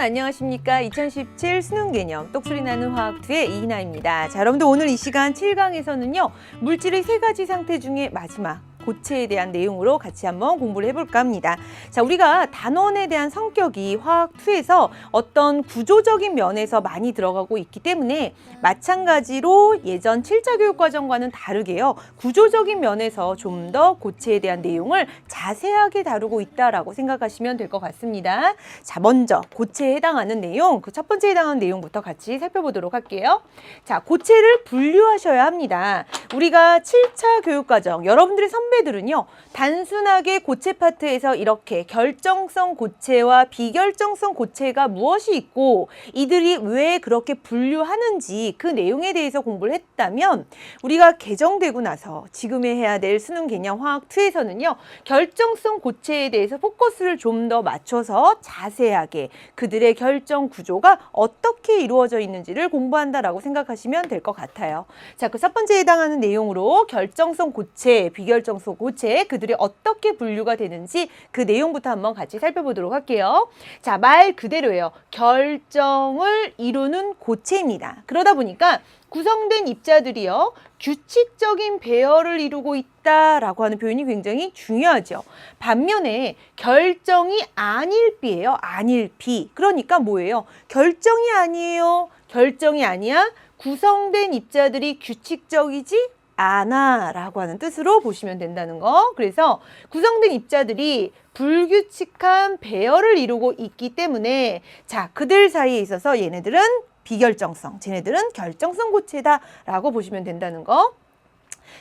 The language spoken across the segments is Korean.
안녕하십니까. 2017 수능 개념 똑소리 나는 화학2의 이희나입니다. 자, 여러분들 오늘 이 시간 7강에서는요. 물질의 세 가지 상태 중에 마지막 고체에 대한 내용으로 같이 한번 공부를 해볼까 합니다. 자, 우리가 단원에 대한 성격이 화학2에서 어떤 구조적인 면에서 많이 들어가고 있기 때문에 마찬가지로 예전 7차 교육과정과는 다르게요. 구조적인 면에서 좀 더 고체에 대한 내용을 자세하게 다루고 있다라고 생각하시면 될 것 같습니다. 자, 먼저 고체에 해당하는 내용, 그 첫 번째 해당하는 내용부터 같이 살펴보도록 할게요. 자, 고체를 분류하셔야 합니다. 우리가 7차 교육과정, 여러분들의 선배들은요, 단순하게 고체 파트에서 이렇게 결정성 고체와 비결정성 고체가 무엇이 있고 이들이 왜 그렇게 분류하는지 그 내용에 대해서 공부를 했다면 우리가 개정되고 나서 지금에 해야 될 수능 개념 화학2에서는요, 결정성 고체에 대해서 포커스를 좀 더 맞춰서 자세하게 그들의 결정 구조가 어떻게 이루어져 있는지를 공부한다라고 생각하시면 될 것 같아요. 자, 그 첫 번째 해당하는 내용으로 결정성 고체, 비결정성 고체, 그들이 어떻게 분류가 되는지 그 내용부터 한번 같이 살펴보도록 할게요. 자, 말 그대로예요. 결정을 이루는 고체입니다. 그러다 보니까 구성된 입자들이요, 규칙적인 배열을 이루고 있다라고 하는 표현이 굉장히 중요하죠. 반면에 결정이 아닐비예요. 아닐비. 그러니까 뭐예요? 결정이 아니에요. 결정이 아니야. 구성된 입자들이 규칙적이지 않아 라고 하는 뜻으로 보시면 된다는 거. 그래서 구성된 입자들이 불규칙한 배열을 이루고 있기 때문에 자, 그들 사이에 있어서 얘네들은 비결정성, 쟤네들은 결정성 고체다 라고 보시면 된다는 거.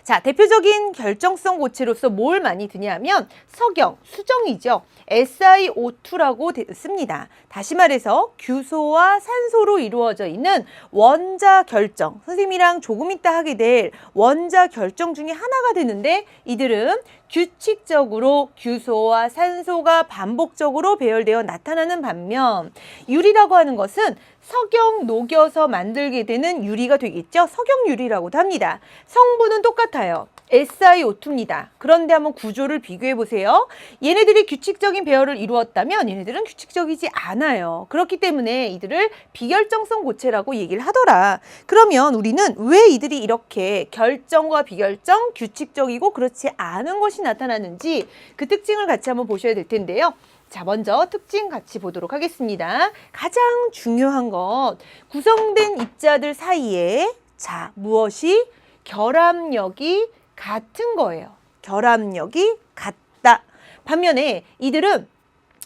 자, 대표적인 결정성 고체로서 뭘 많이 드냐면 석영, 수정이죠. SiO2라고 씁니다. 다시 말해서 규소와 산소로 이루어져 있는 원자 결정, 선생님이랑 조금 이따 하게 될 원자 결정 중에 하나가 되는데 이들은 규칙적으로 규소와 산소가 반복적으로 배열되어 나타나는 반면 유리라고 하는 것은 석영 녹여서 만들게 되는 유리가 되겠죠. 석영유리라고도 합니다. 성분은 똑같아요. SiO2입니다. 그런데 한번 구조를 비교해 보세요. 얘네들이 규칙적인 배열을 이루었다면 얘네들은 규칙적이지 않아요. 그렇기 때문에 이들을 비결정성 고체라고 얘기를 하더라. 그러면 우리는 왜 이들이 이렇게 결정과 비결정, 규칙적이고 그렇지 않은 것이 나타나는지 그 특징을 같이 한번 보셔야 될 텐데요. 자, 먼저 특징 같이 보도록 하겠습니다. 가장 중요한 건 구성된 입자들 사이에 자, 무엇이? 결합력이 같은 거예요. 결합력이 같다. 반면에 이들은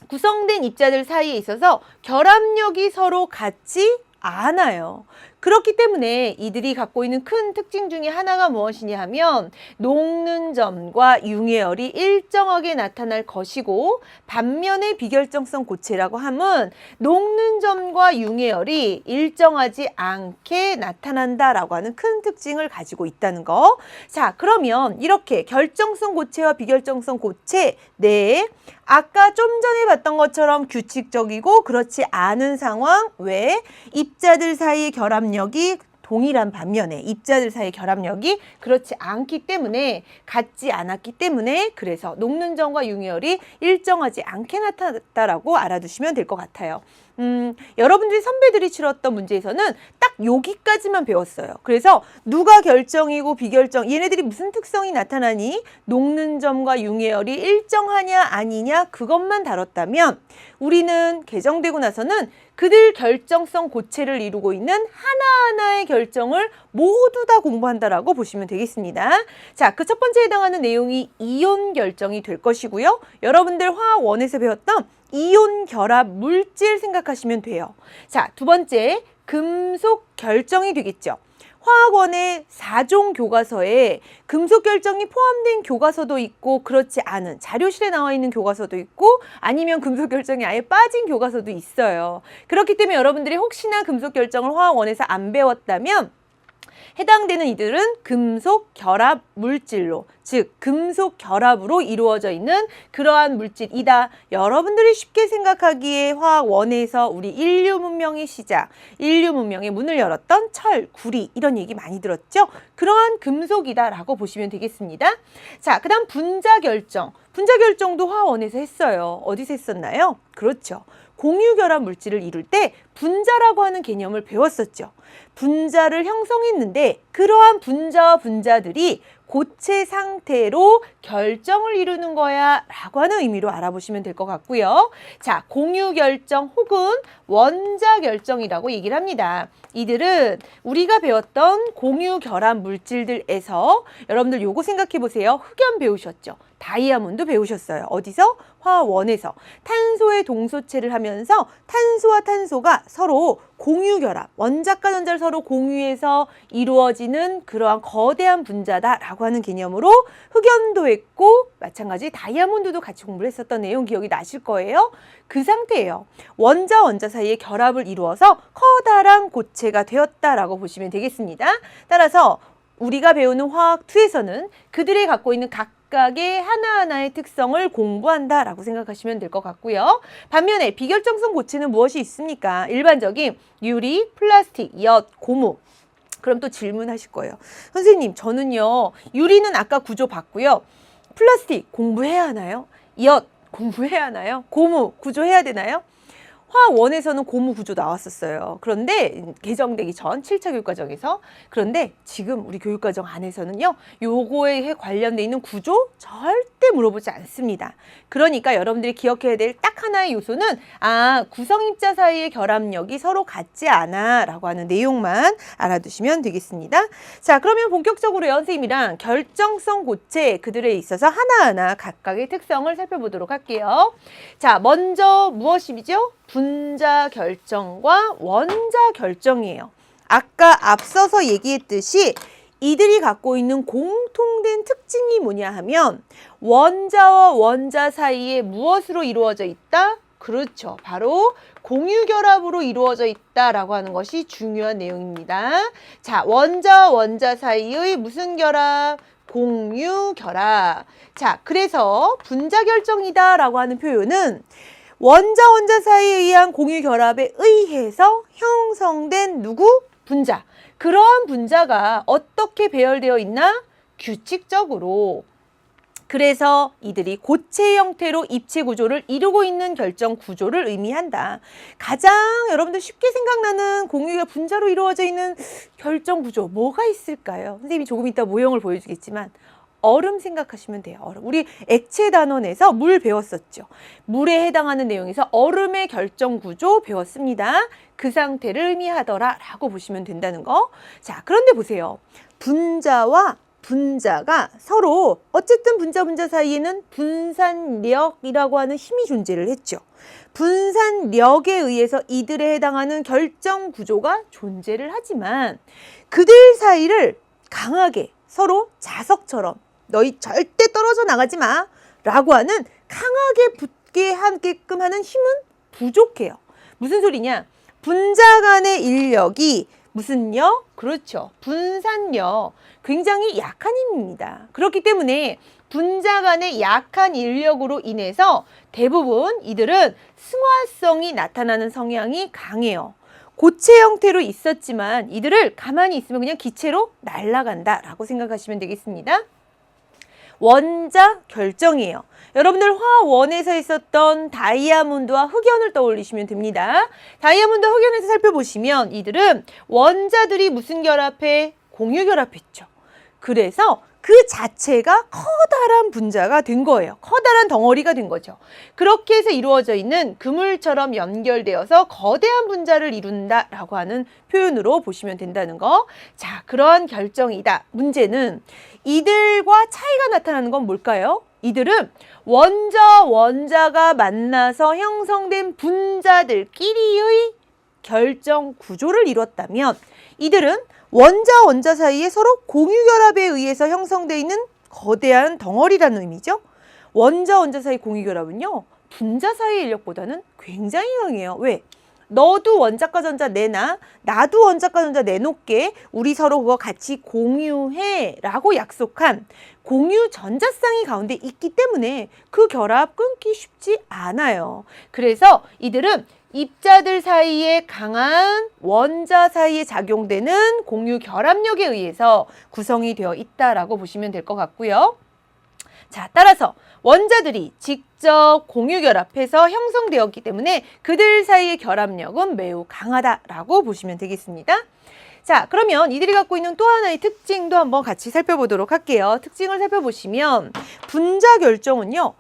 구성된 입자들 사이에 있어서 결합력이 서로 같지 않아요. 그렇기 때문에 이들이 갖고 있는 큰 특징 중에 하나가 무엇이냐 하면 녹는 점과 융해열이 일정하게 나타날 것이고 반면에 비결정성 고체라고 하면 녹는 점과 융해열이 일정하지 않게 나타난다라고 하는 큰 특징을 가지고 있다는 거. 자, 그러면 이렇게 결정성 고체와 비결정성 고체 네, 아까 좀 전에 봤던 것처럼 규칙적이고 그렇지 않은 상황 왜? 입자들 사이의 결합력이 동일한 반면에 입자들 사이의 결합력이 그렇지 않기 때문에 같지 않았기 때문에 그래서 녹는 점과 융해열이 일정하지 않게 나타났다라고 알아두시면 될 것 같아요. 여러분들이 선배들이 치렀던 문제에서는 딱 여기까지만 배웠어요. 그래서 누가 결정이고 비결정, 얘네들이 무슨 특성이 나타나니? 녹는 점과 융해열이 일정하냐 아니냐 그것만 다뤘다면 우리는 개정되고 나서는 그들 결정성 고체를 이루고 있는 하나하나의 결정을 모두 다 공부한다라고 보시면 되겠습니다. 자, 그 첫 번째 해당하는 내용이 이온 결정이 될 것이고요. 여러분들 화학 1에서 배웠던 이온 결합 물질 생각하시면 돼요. 자, 두 번째 금속 결정이 되겠죠. 화학원의 4종 교과서에 금속 결정이 포함된 교과서도 있고 그렇지 않은 자료실에 나와 있는 교과서도 있고 아니면 금속 결정이 아예 빠진 교과서도 있어요. 그렇기 때문에 여러분들이 혹시나 금속 결정을 화학원에서 안 배웠다면 해당되는 이들은 금속 결합 물질로, 즉 금속 결합으로 이루어져 있는 그러한 물질이다. 여러분들이 쉽게 생각하기에 화학 1에서 우리 인류 문명의 시작, 인류 문명의 문을 열었던 철, 구리 이런 얘기 많이 들었죠? 그러한 금속이다라고 보시면 되겠습니다. 자, 그다음 분자 결정. 분자 결정도 화학 1에서 했어요. 어디서 했었나요? 그렇죠. 공유 결합 물질을 이룰 때 분자라고 하는 개념을 배웠었죠. 분자를 형성했는데 그러한 분자와 분자들이 고체 상태로 결정을 이루는 거야 라고 하는 의미로 알아보시면 될 것 같고요. 자, 공유 결정 혹은 원자 결정이라고 얘기를 합니다. 이들은 우리가 배웠던 공유 결합 물질들에서 여러분들 요거 생각해 보세요. 흑연 배우셨죠? 다이아몬드 배우셨어요. 어디서? 화원에서. 탄소의 동소체를 하면서 탄소와 탄소가 서로 공유 결합, 원자과 전자를 서로 공유해서 이루어지는 그러한 거대한 분자다라고 하는 개념으로 흑연도 했고 마찬가지 다이아몬드도 같이 공부를 했었던 내용 기억이 나실 거예요. 그 상태예요. 원자와 원자 사이에 결합을 이루어서 커다란 고체가 되었다라고 보시면 되겠습니다. 따라서 우리가 배우는 화학2에서는 그들이 갖고 있는 각각의 하나하나의 특성을 공부한다라고 생각하시면 될 것 같고요. 반면에 비결정성 고체는 무엇이 있습니까? 일반적인 유리, 플라스틱, 엿, 고무. 그럼 또 질문하실 거예요. 선생님, 저는요, 유리는 아까 구조 봤고요. 플라스틱 공부해야 하나요? 엿 공부해야 하나요? 고무 구조해야 되나요? 화원에서는 고무 구조 나왔었어요. 그런데 개정되기 전 7차 교육과정에서 그런데 지금 우리 교육과정 안에서는요. 요거에 관련돼 있는 구조 절대 물어보지 않습니다. 그러니까 여러분들이 기억해야 될 딱 하나의 요소는 구성입자 사이의 결합력이 서로 같지 않아 라고 하는 내용만 알아두시면 되겠습니다. 자, 그러면 본격적으로 선생님이랑 결정성 고체 그들에 있어서 하나하나 각각의 특성을 살펴보도록 할게요. 자, 먼저 무엇이죠? 분자 결정과 원자 결정이에요. 아까 앞서서 얘기했듯이 이들이 갖고 있는 공통된 특징이 뭐냐 하면 원자와 원자 사이에 무엇으로 이루어져 있다? 그렇죠. 바로 공유결합으로 이루어져 있다라고 하는 것이 중요한 내용입니다. 자, 원자와 원자 사이의 무슨 결합? 공유결합. 자, 그래서 분자결정이다라고 하는 표현은 원자 사이에 의한 공유결합에 의해서 형성된 누구? 분자. 그러한 분자가 어떻게 배열되어 있나? 규칙적으로. 그래서 이들이 고체 형태로 입체 구조를 이루고 있는 결정 구조를 의미한다. 가장 여러분들 쉽게 생각나는 공유가 분자로 이루어져 있는 결정 구조 뭐가 있을까요? 선생님이 조금 이따 모형을 보여주겠지만 얼음 생각하시면 돼요. 얼음. 우리 액체 단원에서 물 배웠었죠. 물에 해당하는 내용에서 얼음의 결정 구조 배웠습니다. 그 상태를 의미하더라 라고 보시면 된다는 거. 자, 그런데 보세요. 분자와 분자가 서로 어쨌든 분자 사이에는 분산력이라고 하는 힘이 존재를 했죠. 분산력에 의해서 이들에 해당하는 결정 구조가 존재를 하지만 그들 사이를 강하게 서로 자석처럼 너희 절대 떨어져 나가지 마 라고 하는 강하게 붙게 하게끔 하는 힘은 부족해요. 무슨 소리냐? 분자 간의 인력이 무슨 력? 그렇죠. 분산력. 굉장히 약한 힘입니다. 그렇기 때문에 분자 간의 약한 인력으로 인해서 대부분 이들은 승화성이 나타나는 성향이 강해요. 고체 형태로 있었지만 이들을 가만히 있으면 그냥 기체로 날아간다라고 생각하시면 되겠습니다. 원자 결정이에요. 여러분들 화원에서 있었던 다이아몬드와 흑연을 떠올리시면 됩니다. 다이아몬드 흑연에서 살펴보시면 이들은 원자들이 무슨 결합해? 공유 결합했죠. 그래서 그 자체가 커다란 분자가 된 거예요. 커다란 덩어리가 된 거죠. 그렇게 해서 이루어져 있는 그물처럼 연결되어서 거대한 분자를 이룬다라고 하는 표현으로 보시면 된다는 거. 자, 그런 결정이다. 문제는 이들과 차이가 나타나는 건 뭘까요? 이들은 원자가 만나서 형성된 분자들끼리의 결정 구조를 이뤘다면 이들은 원자 사이에 서로 공유결합에 의해서 형성되어 있는 거대한 덩어리라는 의미죠. 원자 사이 공유결합은요. 분자 사이의 인력보다는 굉장히 강해요. 왜? 너도 원자과 전자 내놔, 나도 원자과 전자 내놓게, 우리 서로 그거 같이 공유해 라고 약속한 공유 전자쌍이 가운데 있기 때문에 그 결합 끊기 쉽지 않아요. 그래서 이들은 입자들 사이에 강한 원자 사이에 작용되는 공유 결합력에 의해서 구성이 되어 있다라고 보시면 될 것 같고요. 자, 따라서 원자들이 직접 공유 결합해서 형성되었기 때문에 그들 사이의 결합력은 매우 강하다라고 보시면 되겠습니다. 자, 그러면 이들이 갖고 있는 또 하나의 특징도 한번 같이 살펴보도록 할게요. 특징을 살펴보시면 분자 결정은요.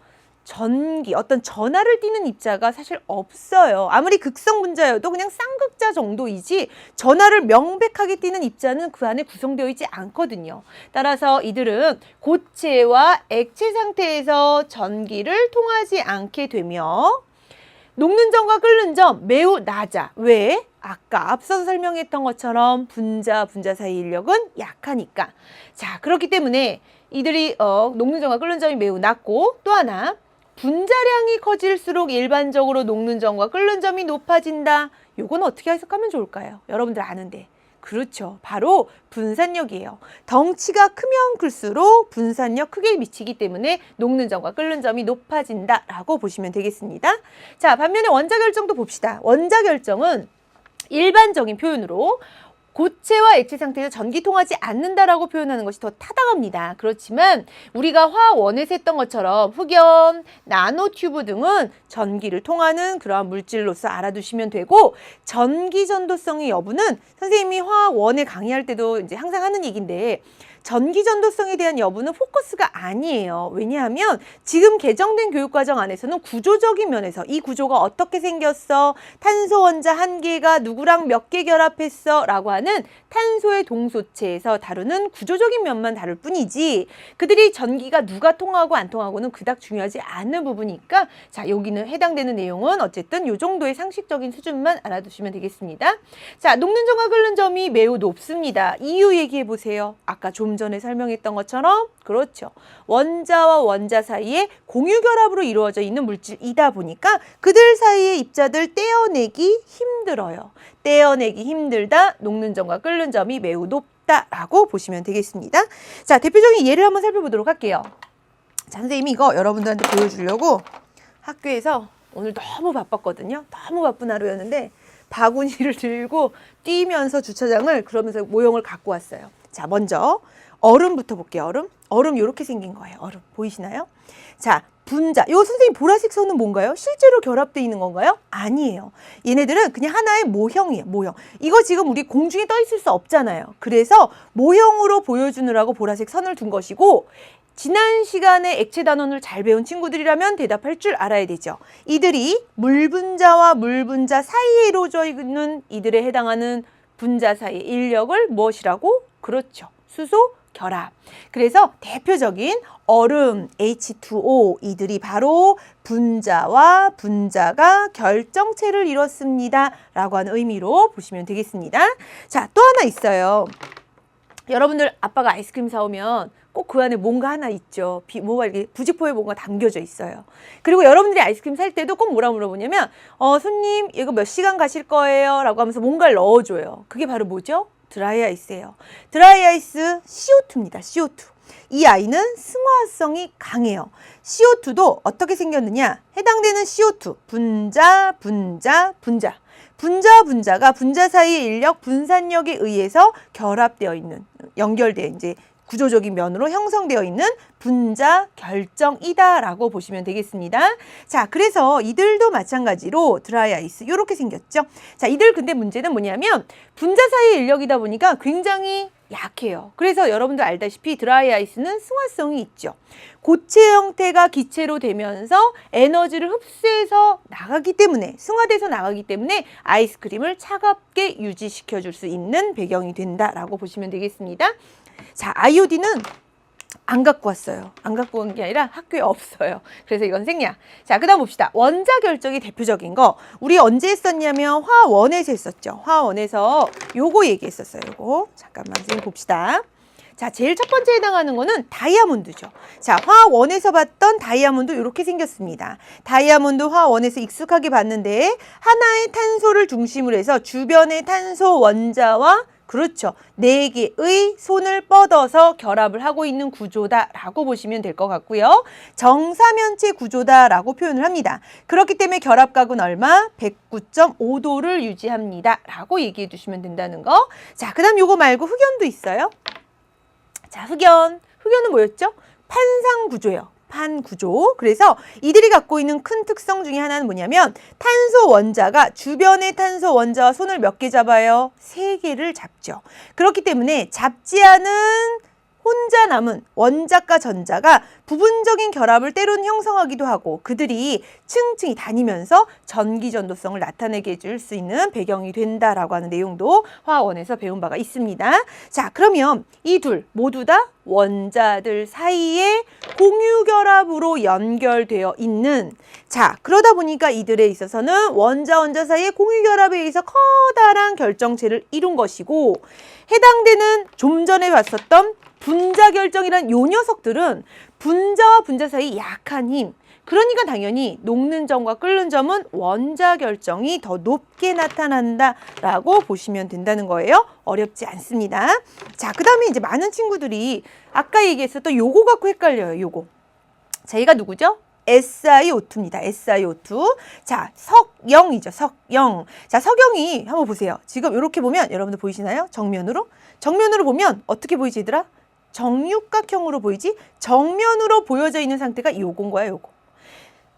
어떤 전하를 띠는 입자가 사실 없어요. 아무리 극성 분자여도 그냥 쌍극자 정도이지 전하를 명백하게 띠는 입자는 그 안에 구성되어 있지 않거든요. 따라서 이들은 고체와 액체 상태에서 전기를 통하지 않게 되며 녹는 점과 끓는 점 매우 낮아. 왜? 아까 앞서서 설명했던 것처럼 분자 사이 인력은 약하니까. 자, 그렇기 때문에 이들이 녹는 점과 끓는 점이 매우 낮고 또 하나 분자량이 커질수록 일반적으로 녹는 점과 끓는 점이 높아진다. 요건 어떻게 해석하면 좋을까요? 여러분들 아는데. 그렇죠. 바로 분산력이에요. 덩치가 크면 클수록 분산력 크게 미치기 때문에 녹는 점과 끓는 점이 높아진다라고 보시면 되겠습니다. 자, 반면에 원자 결정도 봅시다. 원자 결정은 일반적인 표현으로 고체와 액체 상태에서 전기 통하지 않는다라고 표현하는 것이 더 타당합니다. 그렇지만 우리가 화원에서 했던 것처럼 흑연, 나노튜브 등은 전기를 통하는 그러한 물질로서 알아두시면 되고 전기 전도성의 여부는 선생님이 화원에 강의할 때도 이제 항상 하는 얘기인데 전기 전도성에 대한 여부는 포커스가 아니에요. 왜냐하면 지금 개정된 교육과정 안에서는 구조적인 면에서 이 구조가 어떻게 생겼어? 탄소 원자 한 개가 누구랑 몇 개 결합했어? 라고 하는 탄소의 동소체에서 다루는 구조적인 면만 다룰 뿐이지 그들이 전기가 누가 통하고 안 통하고는 그닥 중요하지 않은 부분이니까 자, 여기는 해당되는 내용은 어쨌든 이 정도의 상식적인 수준만 알아두시면 되겠습니다. 자, 녹는 점과 끓는 점이 매우 높습니다. 이유 얘기해 보세요. 아까 좀 전에 설명했던 것처럼 그렇죠. 원자와 원자 사이에 공유 결합으로 이루어져 있는 물질이다 보니까 그들 사이의 입자들 떼어내기 힘들어요. 떼어내기 힘들다. 녹는 점과 끓는 점이 매우 높다라고 보시면 되겠습니다. 자, 대표적인 예를 한번 살펴보도록 할게요. 자, 선생님이 이거 여러분들한테 보여주려고 학교에서 오늘 너무 바빴거든요. 너무 바쁜 하루였는데 바구니를 들고 뛰면서 주차장을 그러면서 모형을 갖고 왔어요. 자, 먼저 얼음부터 볼게요. 얼음 이렇게 생긴 거예요. 얼음 보이시나요? 자, 분자. 요 선생님 보라색 선은 뭔가요? 실제로 결합되어 있는 건가요? 아니에요. 얘네들은 그냥 하나의 모형이에요. 모형. 이거 지금 우리 공중에 떠 있을 수 없잖아요. 그래서 모형으로 보여주느라고 보라색 선을 둔 것이고 지난 시간에 액체 단원을 잘 배운 친구들이라면 대답할 줄 알아야 되죠. 이들이 물분자와 물분자 사이에 이루어져 있는 이들에 해당하는 분자 사이의 인력을 무엇이라고? 그렇죠. 수소 결합. 그래서 대표적인 얼음 H2O 이들이 바로 분자와 분자가 결정체를 이뤘습니다. 라고 하는 의미로 보시면 되겠습니다. 자, 또 하나 있어요. 여러분들 아빠가 아이스크림 사오면 꼭 그 안에 뭔가 하나 있죠. 뭐가 이렇게 부직포에 뭔가 담겨져 있어요. 그리고 여러분들이 아이스크림 살 때도 꼭 뭐라 물어보냐면 손님 이거 몇 시간 가실 거예요? 라고 하면서 뭔가를 넣어줘요. 그게 바로 뭐죠? 드라이 아이스예요. 드라이 아이스 CO2입니다. CO2. 이 아이는 승화성이 강해요. CO2도 어떻게 생겼느냐? 해당되는 CO2, 분자가 분자 사이의 인력, 분산력에 의해서 결합되어 있는, 연결되어 이제 구조적인 면으로 형성되어 있는 분자 결정이다라고 보시면 되겠습니다. 자, 그래서 이들도 마찬가지로 드라이 아이스 이렇게 생겼죠. 자, 이들 근데 문제는 뭐냐면 분자 사이의 인력이다 보니까 굉장히 약해요. 그래서 여러분들 알다시피 드라이 아이스는 승화성이 있죠. 고체 형태가 기체로 되면서 에너지를 흡수해서 나가기 때문에 승화돼서 나가기 때문에 아이스크림을 차갑게 유지시켜 줄 수 있는 배경이 된다라고 보시면 되겠습니다. 자, 아이오딘은 안 갖고 왔어요. 안 갖고 온 게 아니라 학교에 없어요. 그래서 이건 생략. 자, 그 다음 봅시다. 원자 결정이 대표적인 거. 우리 언제 했었냐면 화원에서 했었죠. 화원에서 요거 얘기했었어요. 요거. 잠깐만 지금 봅시다. 자, 제일 첫 번째 해당하는 거는 다이아몬드죠. 자, 화원에서 봤던 다이아몬드 이렇게 생겼습니다. 다이아몬드 화원에서 익숙하게 봤는데 하나의 탄소를 중심으로 해서 주변의 탄소 원자와 그렇죠. 4개의 손을 뻗어서 결합을 하고 있는 구조다라고 보시면 될 것 같고요. 정사면체 구조다라고 표현을 합니다. 그렇기 때문에 결합각은 얼마? 109.5도를 유지합니다. 라고 얘기해 주시면 된다는 거. 자, 그 다음 요거 말고 흑연도 있어요. 자, 흑연은 뭐였죠? 판상 구조예요. 한 구조. 그래서 이들이 갖고 있는 큰 특성 중에 하나는 뭐냐면 탄소 원자가 주변의 탄소 원자와 손을 몇 개 잡아요? 3개를 잡죠. 그렇기 때문에 잡지 않은 혼자 남은 원자과 전자가 부분적인 결합을 때로는 형성하기도 하고 그들이 층층이 다니면서 전기 전도성을 나타내게 해줄 수 있는 배경이 된다라고 하는 내용도 화학원에서 배운 바가 있습니다. 자, 그러면 이 둘 모두 다 원자들 사이에 공유 결합으로 연결되어 있는, 자, 그러다 보니까 이들에 있어서는 원자 사이의 공유 결합에 의해서 커다란 결정체를 이룬 것이고, 해당되는 좀 전에 봤었던 분자 결정이란 요 녀석들은 분자와 분자 사이 약한 힘, 그러니까 당연히 녹는 점과 끓는 점은 원자 결정이 더 높게 나타난다라고 보시면 된다는 거예요. 어렵지 않습니다. 자, 그 다음에 이제 많은 친구들이 아까 얘기했었던 요거 갖고 헷갈려요. 요거. 자, 얘가 누구죠? SiO2입니다. SiO2. 자, 석영이죠. 석영. 자, 석영이 한번 보세요. 지금 이렇게 보면 여러분들 보이시나요? 정면으로? 정면으로 보면 어떻게 보이지 얘들아? 정육각형으로 보이지? 정면으로 보여져 있는 상태가 요건 거야, 요거.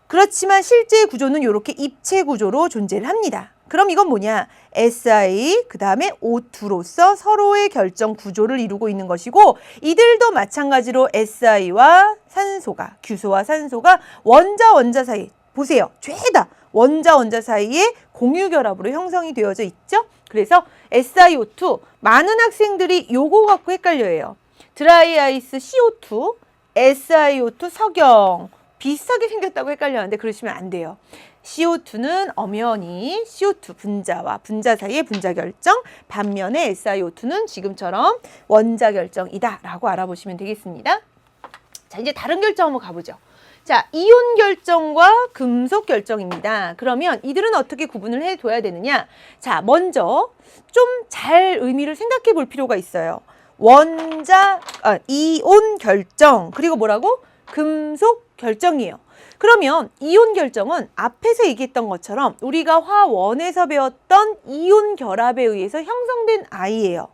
그렇지만 실제 구조는 이렇게 입체 구조로 존재를 합니다. 그럼 이건 뭐냐? Si, 그 다음에 O2로서 서로의 결정 구조를 이루고 있는 것이고, 이들도 마찬가지로 Si와 산소가, 규소와 산소가 원자 사이, 보세요. 죄다 원자 사이에 공유 결합으로 형성이 되어져 있죠? 그래서 SiO2, 많은 학생들이 요거 갖고 헷갈려해요. 드라이 아이스 CO2, SiO2 석영. 비슷하게 생겼다고 헷갈렸는데 그러시면 안 돼요. CO2는 엄연히 CO2 분자와 분자 사이의 분자 결정, 반면에 SiO2는 지금처럼 원자 결정이다 라고 알아보시면 되겠습니다. 자, 이제 다른 결정 한번 가보죠. 자, 이온 결정과 금속 결정입니다. 그러면 이들은 어떻게 구분을 해둬야 되느냐? 자, 먼저 좀 잘 의미를 생각해 볼 필요가 있어요. 이온 결정, 그리고 뭐라고? 금속 결정이에요. 그러면 이온 결정은 앞에서 얘기했던 것처럼 우리가 화원에서 배웠던 이온 결합에 의해서 형성된 아이예요.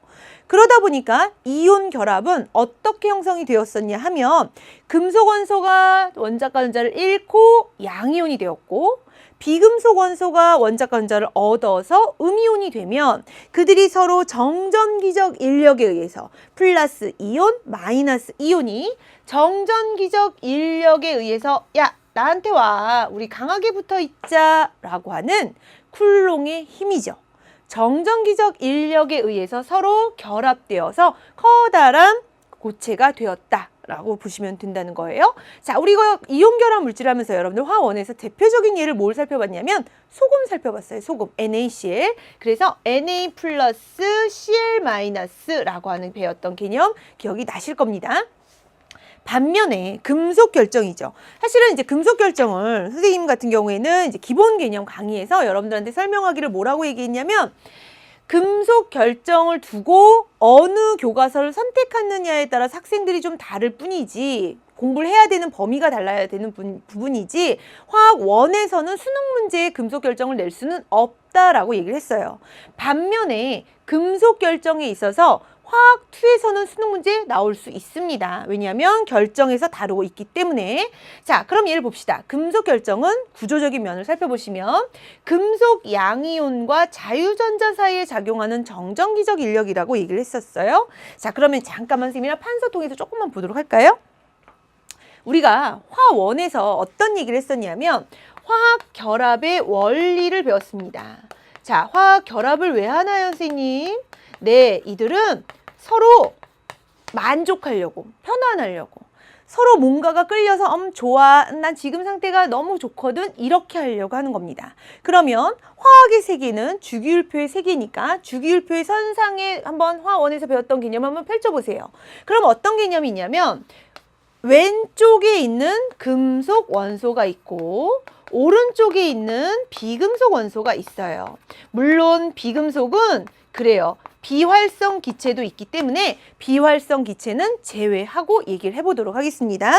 그러다 보니까 이온 결합은 어떻게 형성이 되었었냐 하면 금속 원소가 원자과 전자를 잃고 양이온이 되었고, 비금속 원소가 원자과 전자를 얻어서 음이온이 되면 그들이 서로 정전기적 인력에 의해서 플러스 이온, 마이너스 이온이 정전기적 인력에 의해서 야, 나한테 와, 우리 강하게 붙어 있자 라고 하는 쿨롱의 힘이죠. 정전기적 인력에 의해서 서로 결합되어서 커다란 고체가 되었다 라고 보시면 된다는 거예요. 자, 우리 이거 이온 결합 물질 하면서 여러분들 화원에서 대표적인 예를 뭘 살펴봤냐면 소금 살펴봤어요. 소금, NaCl. 그래서 Na 플러스 Cl 마이너스라고 하는 배웠던 개념 기억이 나실 겁니다. 반면에 금속 결정이죠. 사실은 이제 금속 결정을 선생님 같은 경우에는 이제 기본 개념 강의에서 여러분들한테 설명하기를 뭐라고 얘기했냐면, 금속 결정을 두고 어느 교과서를 선택하느냐에 따라 학생들이 좀 다를 뿐이지, 공부를 해야 되는 범위가 달라야 되는 부분이지, 화학 1에서는 수능 문제에 금속 결정을 낼 수는 없다라고 얘기를 했어요. 반면에 금속 결정에 있어서 화학 2에서는 수능 문제 나올 수 있습니다. 왜냐하면 결정에서 다루고 있기 때문에. 자, 그럼 예를 봅시다. 금속 결정은 구조적인 면을 살펴보시면 금속 양이온과 자유전자 사이에 작용하는 정전기적 인력이라고 얘기를 했었어요. 자, 그러면 잠깐만 선생님이랑 판서 통해서 조금만 보도록 할까요? 우리가 화1에서 어떤 얘기를 했었냐면 화학 결합의 원리를 배웠습니다. 자, 화학 결합을 왜 하나요, 선생님? 네, 이들은 서로 만족하려고, 편안하려고, 서로 뭔가가 끌려서 좋아, 난 지금 상태가 너무 좋거든, 이렇게 하려고 하는 겁니다. 그러면 화학의 세계는 주기율표의 세계니까 주기율표의 선상에 한번 화원에서 배웠던 개념 한번 펼쳐보세요. 그럼 어떤 개념이 있냐면 왼쪽에 있는 금속 원소가 있고 오른쪽에 있는 비금속 원소가 있어요. 물론 비금속은 그래요. 비활성 기체도 있기 때문에 비활성 기체는 제외하고 얘기를 해보도록 하겠습니다.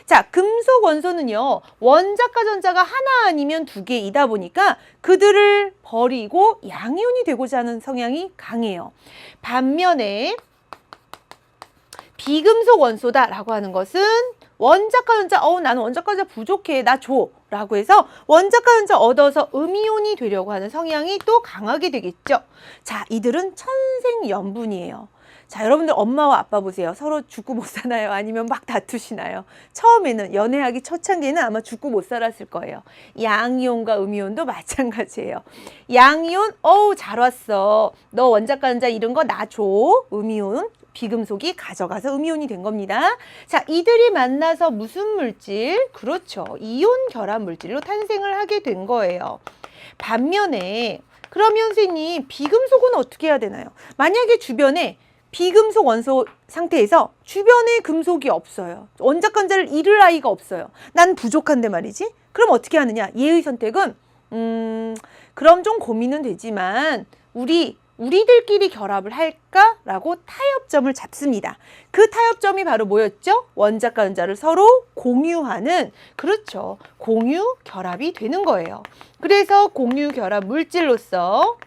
자, 금속 원소는요, 원자과 전자가 하나 아니면 2개이다 보니까 그들을 버리고 양이온이 되고자 하는 성향이 강해요. 반면에 비금속 원소다라고 하는 것은 원자과 전자, 나는 원자과 전자 부족해, 나 줘 라고 해서 원자과 전자 얻어서 음이온이 되려고 하는 성향이 또 강하게 되겠죠. 자, 이들은 천생연분이에요. 자, 여러분들 엄마와 아빠 보세요. 서로 죽고 못 사나요? 아니면 막 다투시나요? 처음에는 연애하기 초창기에는 아마 죽고 못 살았을 거예요. 양이온과 음이온도 마찬가지예요. 양이온, 잘 왔어. 너 원자과 전자 이런 거 나 줘. 음이온, 비금속이 가져가서 음이온이 된 겁니다. 자, 이들이 만나서 무슨 물질? 그렇죠. 이온 결합 물질로 탄생을 하게 된 거예요. 반면에 그러면 선생님 비금속은 어떻게 해야 되나요? 만약에 주변에 비금속 원소 상태에서 주변에 금속이 없어요. 원자과 전자를 잃을 아이가 없어요. 난 부족한데 말이지. 그럼 어떻게 하느냐? 얘의 선택은 그럼 좀 고민은 되지만 우리들끼리 결합을 할까라고 타협점을 잡습니다. 그 타협점이 바로 뭐였죠? 원자과 전자를 서로 공유하는, 그렇죠, 공유 결합이 되는 거예요. 그래서 공유 결합 물질로서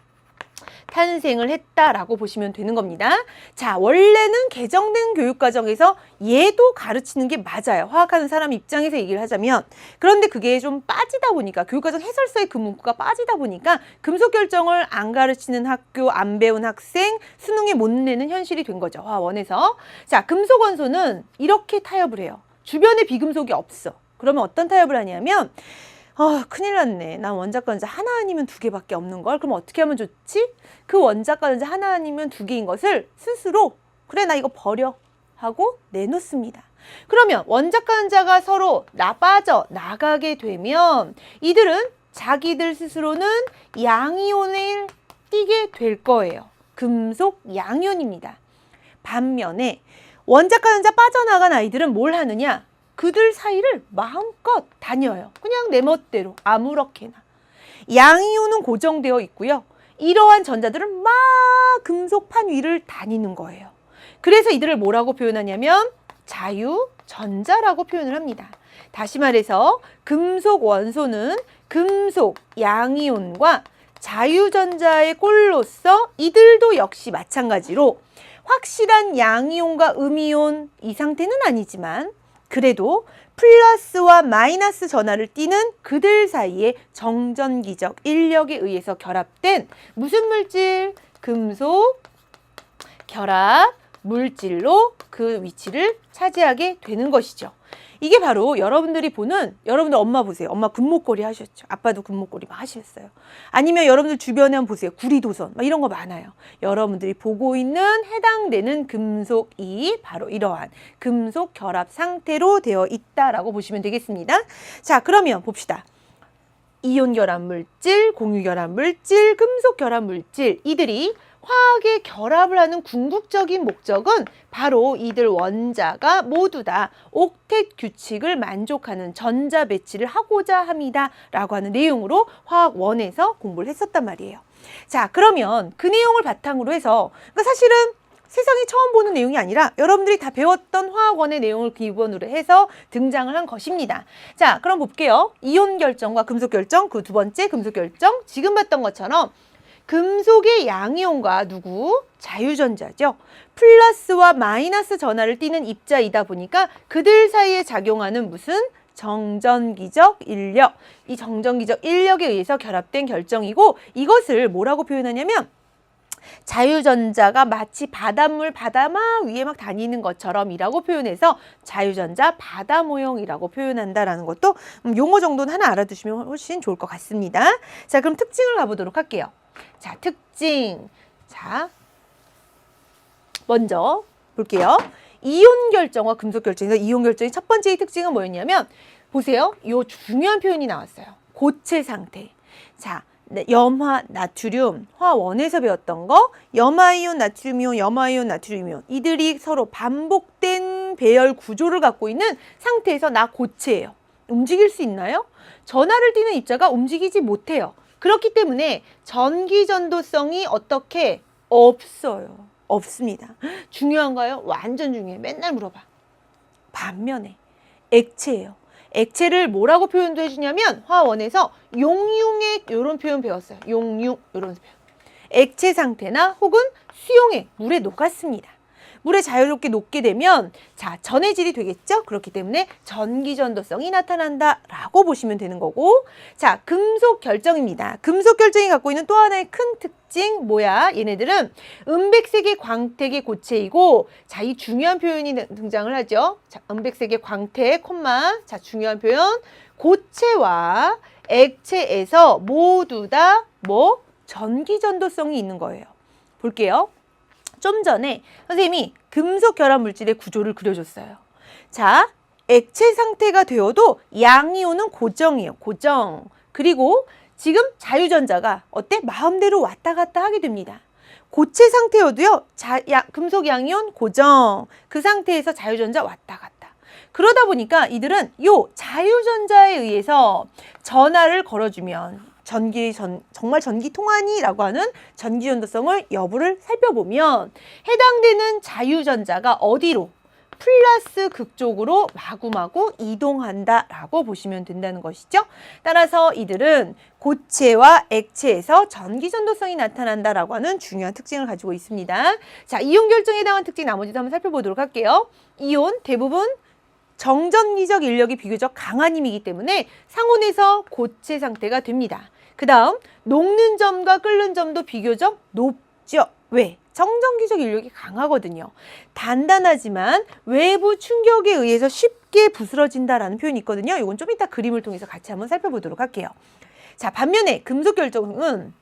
탄생을 했다라고 보시면 되는 겁니다. 자, 원래는 개정된 교육과정에서 얘도 가르치는 게 맞아요. 화학하는 사람 입장에서 얘기를 하자면. 그런데 그게 좀 빠지다 보니까, 교육과정 해설서의 그 문구가 빠지다 보니까 금속 결정을 안 가르치는 학교, 안 배운 학생, 수능에 못 내는 현실이 된 거죠. 화원에서. 자, 금속 원소는 이렇게 타협을 해요. 주변에 비금속이 없어. 그러면 어떤 타협을 하냐면, 큰일 났네. 난 원자과 전자 하나 아니면 두 개밖에 없는 걸. 그럼 어떻게 하면 좋지? 그 원자과 전자 하나 아니면 두 개인 것을 스스로, 그래 나 이거 버려 하고 내놓습니다. 그러면 원자과 전자가 서로 빠져나가게 되면 이들은 자기들 스스로는 양이온을 띠게 될 거예요. 금속 양이온입니다. 반면에 원자과 전자 빠져나간 아이들은 뭘 하느냐? 그들 사이를 마음껏 다녀요. 그냥 내 멋대로 아무렇게나. 양이온은 고정되어 있고요. 이러한 전자들은 막 금속판 위를 다니는 거예요. 그래서 이들을 뭐라고 표현하냐면 자유전자라고 표현을 합니다. 다시 말해서 금속 원소는 금속 양이온과 자유전자의 꼴로서 이들도 역시 마찬가지로 확실한 양이온과 음이온 이 상태는 아니지만 그래도 플러스와 마이너스 전하를 띠는 그들 사이의 정전기적 인력에 의해서 결합된 무슨 물질? 금속 결합 물질로 그 위치를 차지하게 되는 것이죠. 이게 바로 여러분들이 보는, 여러분들 엄마 보세요. 엄마 금목걸이 하셨죠. 아빠도 금목걸이 막 하셨어요. 아니면 여러분들 주변에 한번 보세요. 구리도선 막 이런 거 많아요. 여러분들이 보고 있는 해당되는 금속이 바로 이러한 금속 결합 상태로 되어 있다라고 보시면 되겠습니다. 자, 그러면 봅시다. 이온 결합 물질, 공유 결합 물질, 금속 결합 물질, 이들이 화학의 결합을 하는 궁극적인 목적은 바로 이들 원자가 모두 다 옥텟 규칙을 만족하는 전자 배치를 하고자 합니다 라고 하는 내용으로 화학원에서 공부를 했었단 말이에요. 자, 그러면 그 내용을 바탕으로 해서, 그러니까 사실은 세상에 처음 보는 내용이 아니라 여러분들이 다 배웠던 화학원의 내용을 기본으로 해서 등장을 한 것입니다. 자, 그럼 볼게요. 이온 결정과 금속 결정, 그 두 번째 금속 결정, 지금 봤던 것처럼 금속의 양이온과 누구? 자유전자죠. 플러스와 마이너스 전하를 띠는 입자이다 보니까 그들 사이에 작용하는 무슨? 정전기적 인력. 이 정전기적 인력에 의해서 결합된 결정이고, 이것을 뭐라고 표현하냐면 자유전자가 마치 바닷물 바다막 위에 막 다니는 것처럼 이라고 표현해서 자유전자 바다 모형이라고 표현한다라는 것도 용어 정도는 하나 알아두시면 훨씬 좋을 것 같습니다. 자, 그럼 특징을 가보도록 할게요. 자, 특징. 자, 먼저 볼게요. 이온 결정과 금속 결정에서 이온 결정의 첫 번째 특징은 뭐였냐면, 보세요. 이 중요한 표현이 나왔어요. 고체 상태. 자, 염화, 나트륨, 화원에서 배웠던 거, 염화이온, 나트륨이온, 염화이온, 나트륨이온. 이들이 서로 반복된 배열 구조를 갖고 있는 상태에서 나 고체예요. 움직일 수 있나요? 전하를 띠는 입자가 움직이지 못해요. 그렇기 때문에 전기전도성이 어떻게? 없어요. 없습니다. 중요한가요? 완전 중요해. 맨날 물어봐. 반면에 액체예요. 액체를 뭐라고 표현도 해주냐면 화원에서 용융액 이런 표현 배웠어요. 용융 이런 표현. 액체 상태나 혹은 수용액, 물에 녹았습니다. 물에 자유롭게 녹게 되면 자, 전해질이 되겠죠? 그렇기 때문에 전기전도성이 나타난다라고 보시면 되는 거고, 자, 금속 결정입니다. 금속 결정이 갖고 있는 또 하나의 큰 특징 뭐야? 얘네들은 은백색의 광택의 고체이고, 자, 이 중요한 표현이 등장을 하죠. 자, 은백색의 광택, 콤마. 자, 중요한 표현. 고체와 액체에서 모두 다 뭐? 전기전도성이 있는 거예요. 볼게요. 좀 전에 선생님이 금속 결합 물질의 구조를 그려줬어요. 자, 액체 상태가 되어도 양이온은 고정이에요. 고정. 그리고 지금 자유전자가 어때? 마음대로 왔다 갔다 하게 됩니다. 고체 상태여도요. 금속 양이온 고정. 그 상태에서 자유전자 왔다 갔다. 그러다 보니까 이들은 요 자유전자에 의해서 전하를 걸어주면 정말 전기 통하니라고 하는 전기전도성을 여부를 살펴보면 해당되는 자유전자가 어디로? 플러스 극 쪽으로 마구마구 이동한다라고 보시면 된다는 것이죠. 따라서 이들은 고체와 액체에서 전기전도성이 나타난다라고 하는 중요한 특징을 가지고 있습니다. 자, 이온 결정에 해당하는 특징 나머지도 한번 살펴보도록 할게요. 이온 대부분 정전기적 인력이 비교적 강한 힘이기 때문에 상온에서 고체 상태가 됩니다. 그 다음 녹는 점과 끓는 점도 비교적 높죠. 왜? 정전기적 인력이 강하거든요. 단단하지만 외부 충격에 의해서 쉽게 부스러진다라는 표현이 있거든요. 이건 좀 이따 그림을 통해서 같이 한번 살펴보도록 할게요. 자, 반면에 금속 결정은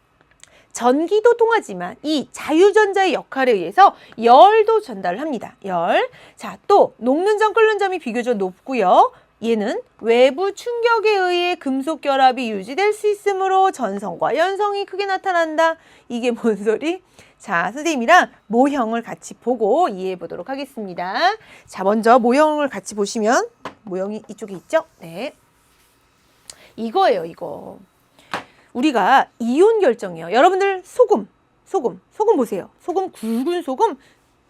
전기도 통하지만 이 자유전자의 역할에 의해서 열도 전달을 합니다. 열. 자, 또 녹는 점, 끓는 점이 비교적 높고요. 얘는 외부 충격에 의해 금속 결합이 유지될 수 있으므로 전성과 연성이 크게 나타난다. 이게 뭔 소리? 자, 선생님이랑 모형을 같이 보고 이해해 보도록 하겠습니다. 자, 먼저 모형을 같이 보시면 모형이 이쪽에 있죠? 네. 이거예요, 이거. 우리가 이온 결정이요. 여러분들 소금 보세요. 소금, 굵은 소금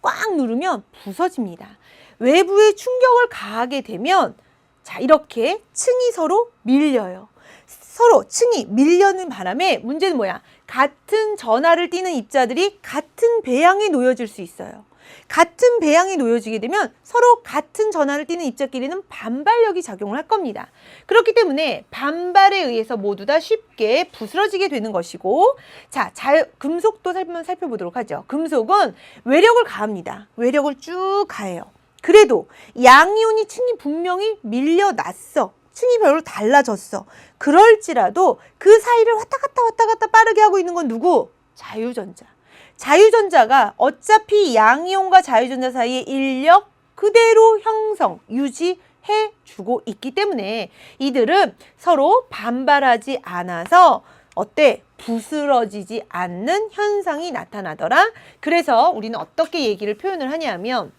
꽉 누르면 부서집니다. 외부에 충격을 가하게 되면 자, 이렇게 층이 서로 밀려요. 서로 층이 밀려는 바람에 문제는 뭐야? 같은 전하를 띠는 입자들이 같은 배양에 놓여질 수 있어요. 같은 배양에 놓여지게 되면 서로 같은 전하를 띠는 입자끼리는 반발력이 작용을 할 겁니다. 그렇기 때문에 반발에 의해서 모두 다 쉽게 부스러지게 되는 것이고, 자, 금속도 한번 살펴보도록 하죠. 금속은 외력을 가합니다. 외력을 쭉 가해요. 그래도 양이온이 층이 분명히 밀려났어. 층이 별로 달라졌어. 그럴지라도 그 사이를 왔다 갔다 빠르게 하고 있는 건 누구? 자유전자. 자유전자가 어차피 양이온과 자유전자 사이의 인력 그대로 형성, 유지해 주고 있기 때문에 이들은 서로 반발하지 않아서 어때? 부스러지지 않는 현상이 나타나더라. 그래서 우리는 어떻게 얘기를 표현을 하냐면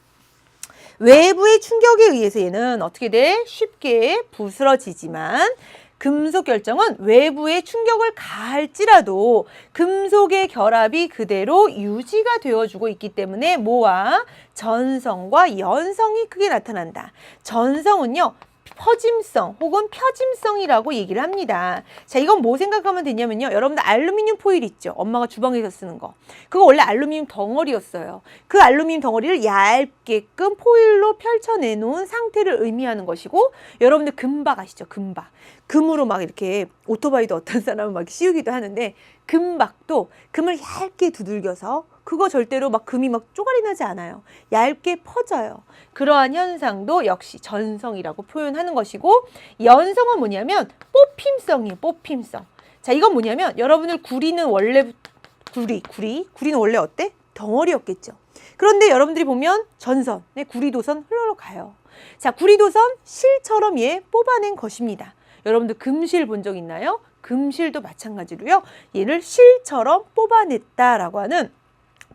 외부의 충격에 의해서 얘는 어떻게 돼? 쉽게 부스러지지만 금속 결정은 외부의 충격을 가할지라도 금속의 결합이 그대로 유지가 되어주고 있기 때문에 뭐와? 전성과 연성이 크게 나타난다. 전성은요. 퍼짐성 혹은 표짐성이라고 얘기를 합니다. 자, 이건 뭐 생각하면 되냐면요. 여러분들 알루미늄 포일 있죠? 엄마가 주방에서 쓰는 거. 그거 원래 알루미늄 덩어리였어요. 그 알루미늄 덩어리를 얇게끔 포일로 펼쳐내놓은 상태를 의미하는 것이고, 여러분들 금박 아시죠? 금박. 금으로 막 이렇게 오토바이도 어떤 사람은 막 씌우기도 하는데, 금박도 금을 얇게 두들겨서 그거 절대로 막 금이 막 쪼가리 나지 않아요. 얇게 퍼져요. 그러한 현상도 역시 전성이라고 표현하는 것이고, 연성은 뭐냐면 뽑힘성이에요. 뽑힘성. 자, 이건 뭐냐면 여러분들 구리는 원래 구리는 원래 어때? 덩어리였겠죠. 그런데 여러분들이 보면 전선, 구리도선 흘러 가요. 자, 구리도선 실처럼 얘 뽑아낸 것입니다. 여러분들 금실 본 적 있나요? 금실도 마찬가지로요. 얘를 실처럼 뽑아냈다라고 하는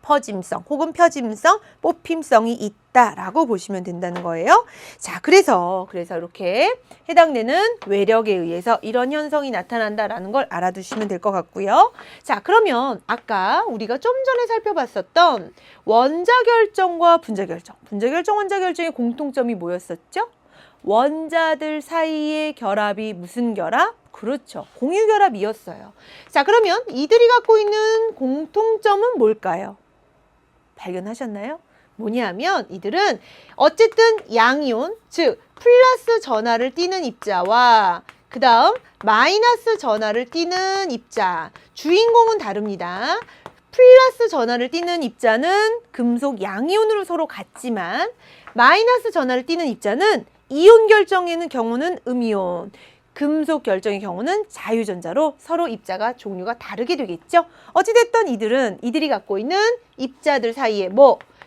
퍼짐성 혹은 표짐성, 뽑힘성이 있다라고 보시면 된다는 거예요. 자, 그래서 이렇게 해당되는 외력에 의해서 이런 현상이 나타난다라는 걸 알아두시면 될 것 같고요. 자, 그러면 아까 우리가 좀 전에 살펴봤었던 원자 결정과 분자 결정, 원자 결정의 공통점이 뭐였었죠? 원자들 사이의 결합이 무슨 결합? 그렇죠. 공유 결합이었어요. 자, 그러면 이들이 갖고 있는 공통점은 뭘까요? 발견하셨나요? 뭐냐면 이들은 어쨌든 양이온, 즉 플러스 전하를 띠는 입자와 그 다음 마이너스 전하를 띠는 입자, 주인공은 다릅니다. 플러스 전하를 띠는 입자는 금속 양이온으로 서로 같지만 마이너스 전하를 띠는 입자는 이온 결정의 경우는 음이온, 금속 결정의 경우는 자유전자로 서로 입자가 종류가 다르게 되겠죠. 어찌됐든 이들이 갖고 있는 입자들 사이에